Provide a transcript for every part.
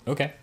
Okay.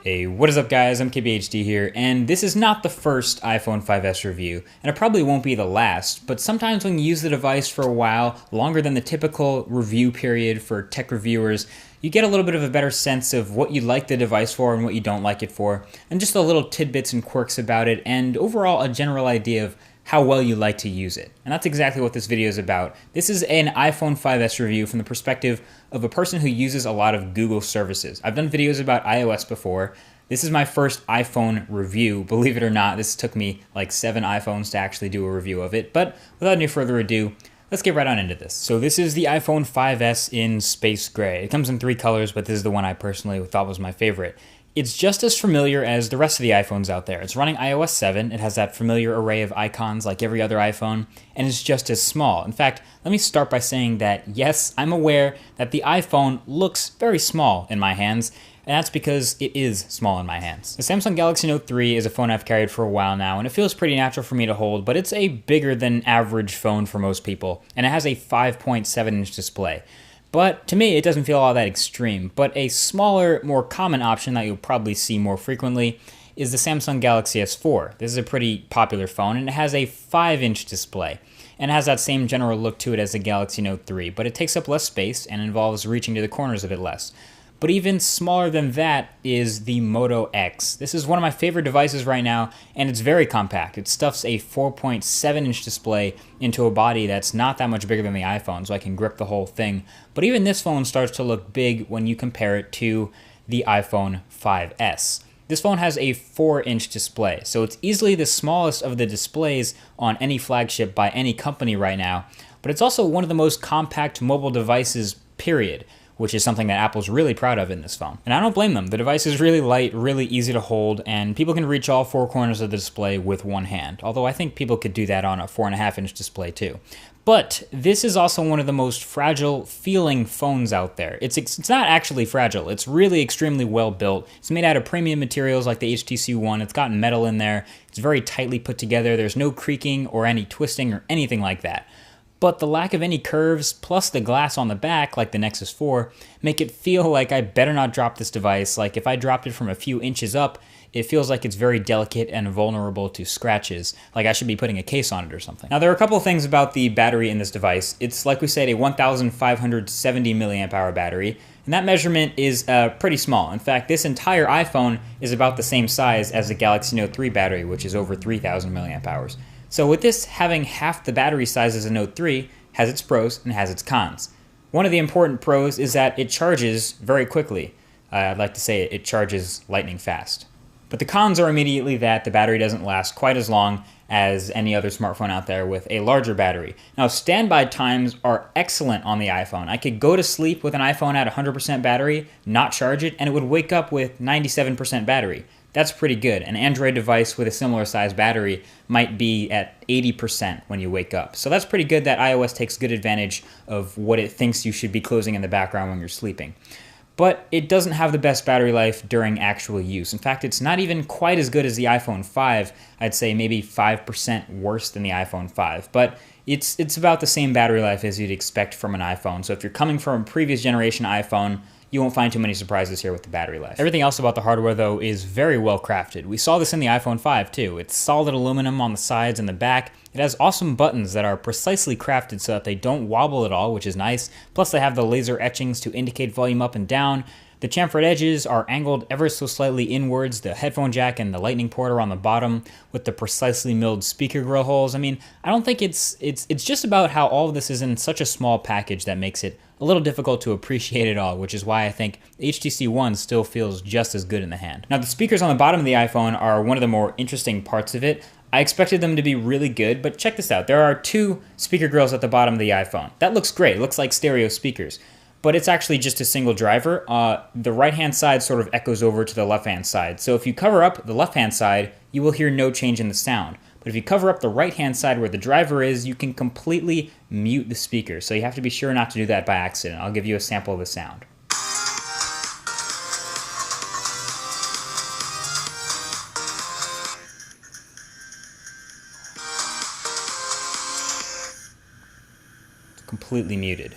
Hey, what is up guys? I'm KBHD here, and this is not the first iPhone 5S review, and it probably won't be the last, but sometimes when you use the device for a while, longer than the typical review period for tech reviewers, you get a little bit of a better sense of what you like the device for and what you don't like it for, and just a little tidbits and quirks about it, and overall a general idea of how well you like to use it. And that's exactly what this video is about. This is an iPhone 5S review from the perspective of a person who uses a lot of Google services. I've done videos about iOS before. This is my first iPhone review. Believe it or not, this took me like 7 iPhones to actually do a review of it. But without any further ado, let's get right on into this. So this is the iPhone 5S in space gray. It comes in 3 colors, but this is the one I personally thought was my favorite. It's just as familiar as the rest of the iPhones out there. It's running iOS 7, it has that familiar array of icons like every other iPhone, and it's just as small. In fact, let me start by saying that yes, I'm aware that the iPhone looks very small in my hands, and that's because it is small in my hands. The Samsung Galaxy Note 3 is a phone I've carried for a while now, and it feels pretty natural for me to hold, but it's a bigger than average phone for most people, and it has a 5.7-inch display. But to me, it doesn't feel all that extreme. But a smaller, more common option that you'll probably see more frequently is the Samsung Galaxy S4. This is a pretty popular phone, and it has a 5-inch display. And it has that same general look to it as the Galaxy Note 3, but it takes up less space and involves reaching to the corners of it less. But even smaller than that is the Moto X. This is one of my favorite devices right now, and it's very compact. It stuffs a 4.7-inch display into a body that's not that much bigger than the iPhone, so I can grip the whole thing. But even this phone starts to look big when you compare it to the iPhone 5S. This phone has a 4-inch display, so it's easily the smallest of the displays on any flagship by any company right now, but it's also one of the most compact mobile devices, period, which is something that Apple's really proud of in this phone. And I don't blame them. The device is really light, really easy to hold, and people can reach all 4 corners of the display with one hand, although I think people could do that on a 4.5-inch display too. But this is also one of the most fragile feeling phones out there. It's not actually fragile. It's really extremely well built. It's made out of premium materials like the HTC One. It's got metal in there. It's very tightly put together. There's no creaking or any twisting or anything like that. But the lack of any curves, plus the glass on the back, like the Nexus 4, make it feel like I better not drop this device. Like if I dropped it from a few inches up, it feels like it's very delicate and vulnerable to scratches, like I should be putting a case on it or something. Now there are a couple of things about the battery in this device. It's, like we said, a 1,570 milliamp hour battery, and that measurement is pretty small. In fact, this entire iPhone is about the same size as the Galaxy Note 3 battery, which is over 3,000 milliamp hours. So with this having half the battery size as a Note 3 has its pros and has its cons. One of the important pros is that it charges very quickly. I'd like to say it charges lightning fast. But the cons are immediately that the battery doesn't last quite as long as any other smartphone out there with a larger battery. Now, standby times are excellent on the iPhone. I could go to sleep with an iPhone at 100% battery, not charge it, and it would wake up with 97% battery. That's pretty good. An Android device with a similar size battery might be at 80% when you wake up. So that's pretty good that iOS takes good advantage of what it thinks you should be closing in the background when you're sleeping. But it doesn't have the best battery life during actual use. In fact, it's not even quite as good as the iPhone 5. I'd say maybe 5% worse than the iPhone 5. But it's about the same battery life as you'd expect from an iPhone. So if you're coming from a previous generation iPhone, you won't find too many surprises here with the battery life. Everything else about the hardware, though, is very well crafted. We saw this in the iPhone 5, too. It's solid aluminum on the sides and the back. It has awesome buttons that are precisely crafted so that they don't wobble at all, which is nice. Plus, they have the laser etchings to indicate volume up and down. The chamfered edges are angled ever so slightly inwards. The headphone jack and the lightning port are on the bottom with the precisely milled speaker grill holes. I mean, I don't think it's just about how all of this is in such a small package that makes it a little difficult to appreciate it all, which is why I think the HTC One still feels just as good in the hand. Now, the speakers on the bottom of the iPhone are one of the more interesting parts of it. I expected them to be really good, but check this out. There are 2 speaker grills at the bottom of the iPhone. That looks great. It looks like stereo speakers. But it's actually just a single driver. The right-hand side sort of echoes over to the left-hand side. So if you cover up the left-hand side, you will hear no change in the sound. But if you cover up the right-hand side where the driver is, you can completely mute the speaker. So you have to be sure not to do that by accident. I'll give you a sample of the sound. It's completely muted.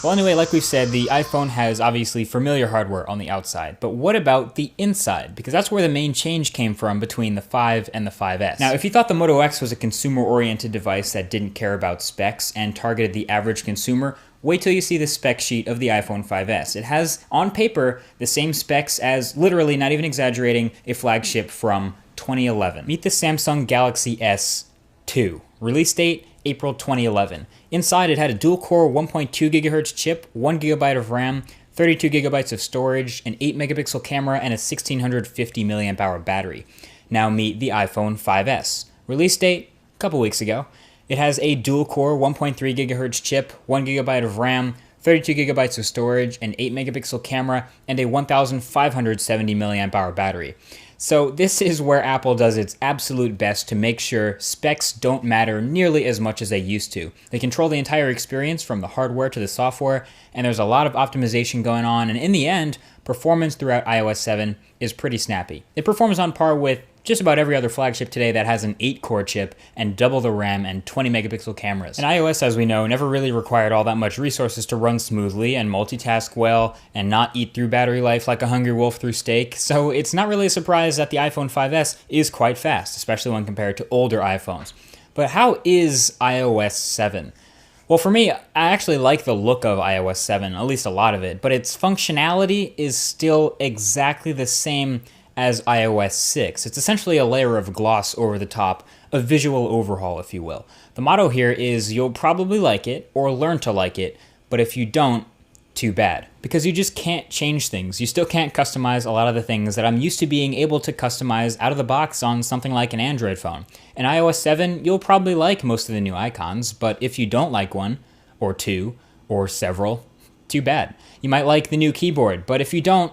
Well, anyway, like we've said, the iPhone has obviously familiar hardware on the outside, but what about the inside? Because that's where the main change came from between the 5 and the 5S. Now, if you thought the Moto X was a consumer-oriented device that didn't care about specs and targeted the average consumer, wait till you see the spec sheet of the iPhone 5S. It has, on paper, the same specs as, literally, not even exaggerating, a flagship from 2011. Meet the Samsung Galaxy S2. Release date, April 2011. Inside, it had a dual-core 1.2 GHz chip, 1 GB of RAM, 32 GB of storage, an 8-megapixel camera, and a 1650 mAh battery. Now meet the iPhone 5S. Release date, a couple weeks ago. It has a dual-core 1.3 GHz chip, 1 GB of RAM, 32 GB of storage, an 8-megapixel camera, and a 1570 mAh battery. So this is where Apple does its absolute best to make sure specs don't matter nearly as much as they used to. They control the entire experience from the hardware to the software, and there's a lot of optimization going on, and in the end, performance throughout iOS 7 is pretty snappy. It performs on par with just about every other flagship today that has an 8-core chip and double the RAM and 20-megapixel cameras. And iOS, as we know, never really required all that much resources to run smoothly and multitask well and not eat through battery life like a hungry wolf through steak, so it's not really a surprise that the iPhone 5S is quite fast, especially when compared to older iPhones. But how is iOS 7? Well, for me, I actually like the look of iOS 7, at least a lot of it, but its functionality is still exactly the same as iOS 6. It's essentially a layer of gloss over the top, a visual overhaul, if you will. The motto here is you'll probably like it or learn to like it, but if you don't, too bad. Because you just can't change things. You still can't customize a lot of the things that I'm used to being able to customize out of the box on something like an Android phone. In iOS 7, you'll probably like most of the new icons, but if you don't like one, or two, or several, too bad. You might like the new keyboard, but if you don't,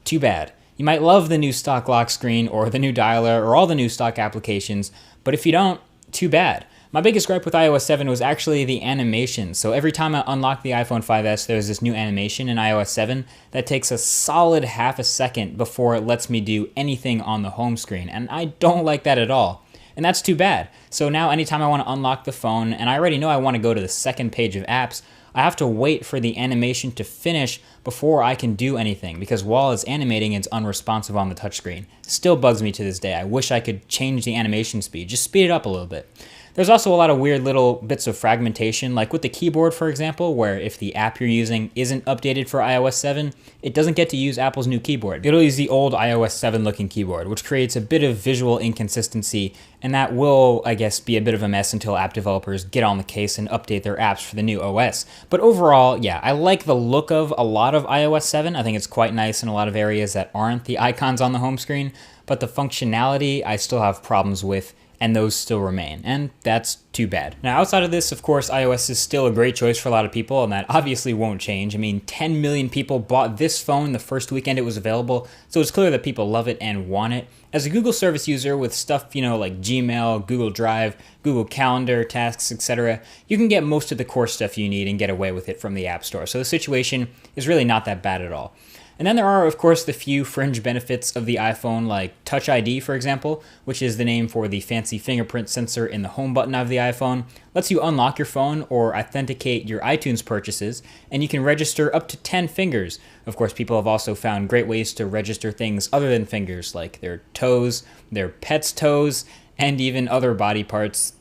too bad. You might love the new stock lock screen or the new dialer or all the new stock applications, but if you don't, too bad. My biggest gripe with iOS 7 was actually the animation. So every time I unlock the iPhone 5S, there's this new animation in iOS 7 that takes a solid half a second before it lets me do anything on the home screen, and I don't like that at all. And that's too bad. So now anytime I want to unlock the phone, and I already know I want to go to the second page of apps, I have to wait for the animation to finish before I can do anything, because while it's animating, it's unresponsive on the touchscreen. Still bugs me to this day. I wish I could change the animation speed, just speed it up a little bit. There's also a lot of weird little bits of fragmentation, like with the keyboard, for example, where if the app you're using isn't updated for iOS 7, it doesn't get to use Apple's new keyboard. It'll use the old iOS 7 looking keyboard, which creates a bit of visual inconsistency, and that will, I guess, be a bit of a mess until app developers get on the case and update their apps for the new OS. But overall, yeah, I like the look of a lot of iOS 7. I think it's quite nice in a lot of areas that aren't the icons on the home screen, but the functionality I still have problems with, and those still remain, and that's too bad. Now, outside of this, of course, iOS is still a great choice for a lot of people, and that obviously won't change. I mean, 10 million people bought this phone the first weekend it was available, so it's clear that people love it and want it. As a Google service user with stuff, like Gmail, Google Drive, Google Calendar, Tasks, etc., you can get most of the core stuff you need and get away with it from the App Store, so the situation is really not that bad at all. And then there are, of course, the few fringe benefits of the iPhone, like Touch ID, for example, which is the name for the fancy fingerprint sensor in the home button of the iPhone. Lets you unlock your phone or authenticate your iTunes purchases, and you can register up to 10 fingers. Of course, people have also found great ways to register things other than fingers, like their toes, their pet's toes, and even other body parts.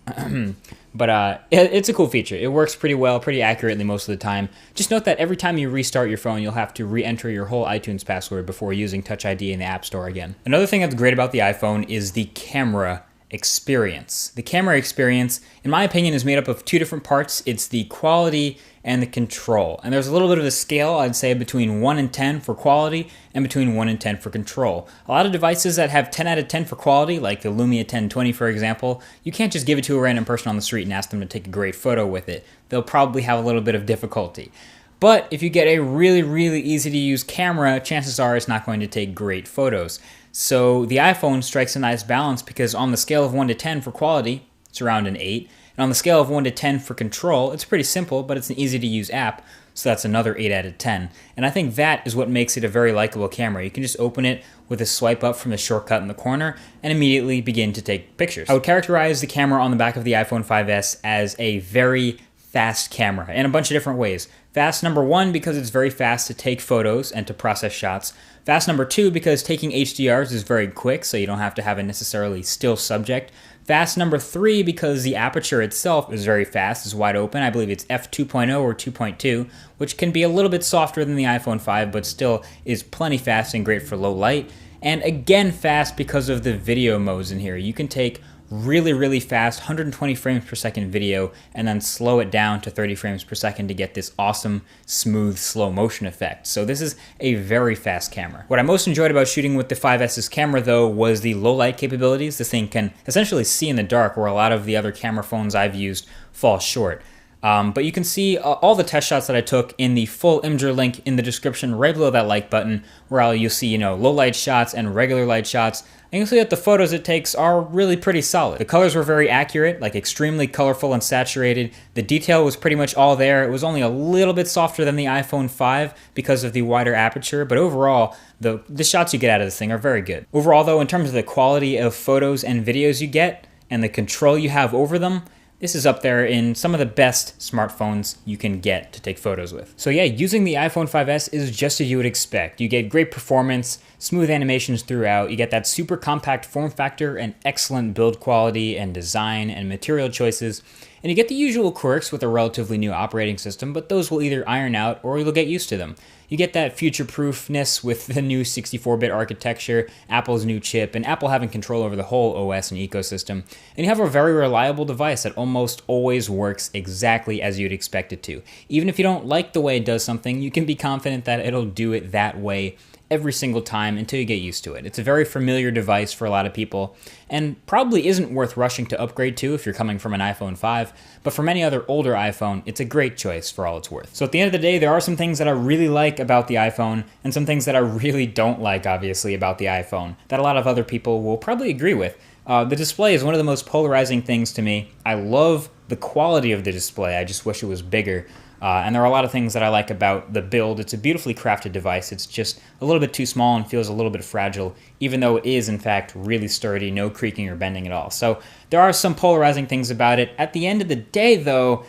But it's a cool feature. It works pretty well, pretty accurately most of the time. Just note that every time you restart your phone, you'll have to re-enter your whole iTunes password before using Touch ID in the App Store again. Another thing that's great about the iPhone is the camera experience. The camera experience, in my opinion, is made up of two different parts. It's the quality and the control. And there's a little bit of a scale, I'd say, between 1 and 10 for quality and between 1 and 10 for control. A lot of devices that have 10 out of 10 for quality, like the Lumia 1020, for example, you can't just give it to a random person on the street and ask them to take a great photo with it. They'll probably have a little bit of difficulty. But if you get a really, really easy to use camera, chances are it's not going to take great photos. So the iPhone strikes a nice balance because on the scale of 1 to 10 for quality, it's around an 8. And on the scale of 1 to 10 for control, it's pretty simple, but it's an easy-to-use app, so that's another 8 out of 10. And I think that is what makes it a very likable camera. You can just open it with a swipe up from the shortcut in the corner and immediately begin to take pictures. I would characterize the camera on the back of the iPhone 5S as a very fast camera in a bunch of different ways. Fast number 1 because it's very fast to take photos and to process shots. Fast number 2 because taking HDRs is very quick, so you don't have to have a necessarily still subject. Fast number 3 because the aperture itself is very fast, is wide open. I believe it's f2.0 or 2.2, which can be a little bit softer than the iPhone 5, but still is plenty fast and great for low light. And again, fast because of the video modes in here. You can take really fast 120 frames per second video and then slow it down to 30 frames per second to get this awesome smooth slow motion effect. So this is a very fast camera. What I most enjoyed about shooting with the 5S's camera though was the low light capabilities. This thing can essentially see in the dark where a lot of the other camera phones I've used fall short. But you can see all the test shots that I took in the full Imgur link in the description right below that like button, where you'll see, low light shots and regular light shots. And you'll see that the photos it takes are really pretty solid. The colors were very accurate, like extremely colorful and saturated. The detail was pretty much all there. It was only a little bit softer than the iPhone 5 because of the wider aperture, but overall, the shots you get out of this thing are very good. Overall though, in terms of the quality of photos and videos you get, and the control you have over them, this is up there in some of the best smartphones you can get to take photos with. So yeah, using the iPhone 5S is just as you would expect. You get great performance, smooth animations throughout, you get that super compact form factor and excellent build quality and design and material choices, and you get the usual quirks with a relatively new operating system, but those will either iron out or you'll get used to them. You get that future-proofness with the new 64-bit architecture, Apple's new chip, and Apple having control over the whole OS and ecosystem. And you have a very reliable device that almost always works exactly as you'd expect it to. Even if you don't like the way it does something, you can be confident that it'll do it that way every single time until you get used to it. It's a very familiar device for a lot of people, and probably isn't worth rushing to upgrade to if you're coming from an iPhone 5, but for many other older iPhone, it's a great choice for all it's worth. So at the end of the day, there are some things that I really like about the iPhone, and some things that I really don't like, obviously, about the iPhone, that a lot of other people will probably agree with. The display is one of the most polarizing things to me. I love the quality of the display, I just wish it was bigger. And there are a lot of things that I like about the build. It's a beautifully crafted device. It's just a little bit too small and feels a little bit fragile, even though it is, in fact, really sturdy, no creaking or bending at all. So there are some polarizing things about it. At the end of the day, though,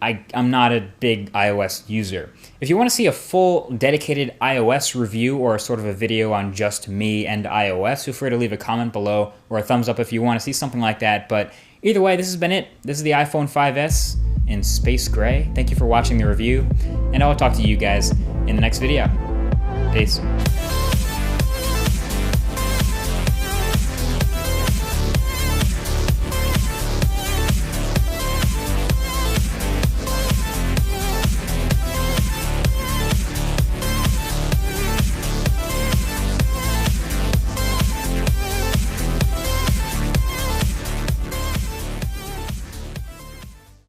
I'm not a big iOS user. If you want to see a full dedicated iOS review or sort of a video on just me and iOS, feel free to leave a comment below or a thumbs up if you want to see something like that. But either way, this has been it. This is the iPhone 5S in space gray. Thank you for watching the review, and I'll talk to you guys in the next video. Peace.